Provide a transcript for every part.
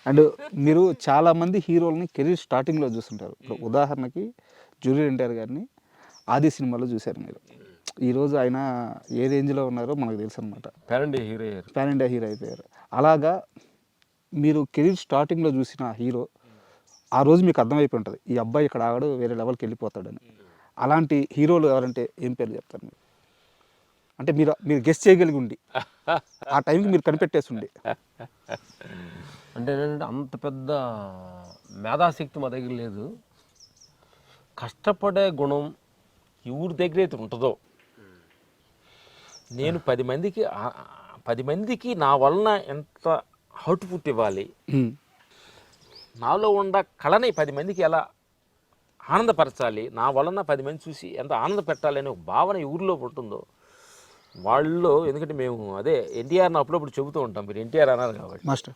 And మీరు చాలామంది హీరోలని career స్టార్టింగ్లో చూస్తుంటారు. ఇప్పుడు ఉదాహరణకి జూనియర్ ఎన్టీఆర్ గారిని ఆది సినిమాలో చూశారు మీరు. ఈరోజు ఆయన ఏ రేంజ్లో ఉన్నారో మనకు తెలుసు అనమాట. పాన్ ఇండియా హీరో అయ్యారు. పాన్ ఇండియా హీరో అయిపోయారు. అలాగా మీరు కెరీర్ స్టార్టింగ్లో చూసిన హీరో ఆ రోజు మీకు అర్థమైపోయి ఉంటుంది, ఈ అబ్బాయి ఇక్కడ ఆగాడు, వేరే లెవెల్కి వెళ్ళిపోతాడని. అలాంటి హీరోలు ఎవరంటే ఏం పేరు చెప్తారు మీరు? అంటే మీరు గెస్ట్ చేయగలిగి ఉండి ఆ టైంకి మీరు కనిపెట్టేసి ఉండి. అంటే ఏంటంటే అంత పెద్ద మేధాశక్తి మా దగ్గర లేదు. కష్టపడే గుణం ఎవరి దగ్గర అయితే ఉంటుందో, నేను 10 మందికి నా వలన ఎంత అవుట్పుట్ ఇవ్వాలి, నాలో ఉన్న కళని 10 మందికి ఎలా ఆనందపరచాలి, నా వలన 10 మంది చూసి ఎంత ఆనంద పెట్టాలి అనే ఒక భావన ఊరిలో ఉంటుందో వాళ్ళు. ఎందుకంటే మేము అదే ఎన్టీఆర్ని అప్పుడప్పుడు చెబుతూ ఉంటాం, మీరు ఎన్టీఆర్ అన్నారు కాబట్టి. మాస్టర్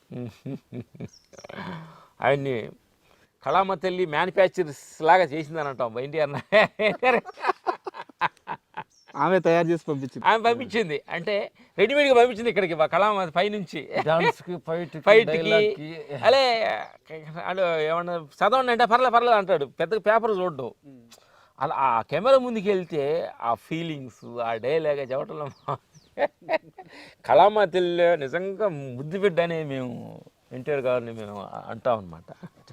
ఆయన్ని కళామ తల్లి మ్యానుఫ్యాక్చర్స్ లాగా చేసిందని అంటాం ఎన్టీఆర్. ఆమె తయారు చేసి పంపించింది. ఆమె పంపించింది అంటే రెడీమేడ్గా పంపించింది ఇక్కడికి కళామ పైనుంచి డాన్స్కి ఫైట్కి అలే అంటే ఏమన్నా చదవండి అంటే పర్లేదు అంటాడు, పెద్దగా పేపర్ చూడడం. అలా ఆ కెమెరా ముందుకు వెళ్తే ఆ ఫీలింగ్స్, ఆ డైలాగ్ చెప్పటంలో కళామ తల్లి నిజంగా ముద్దు బిడ్డ అని మేము ఎన్టీఆర్ గారిని మేము అంటాం అనమాట.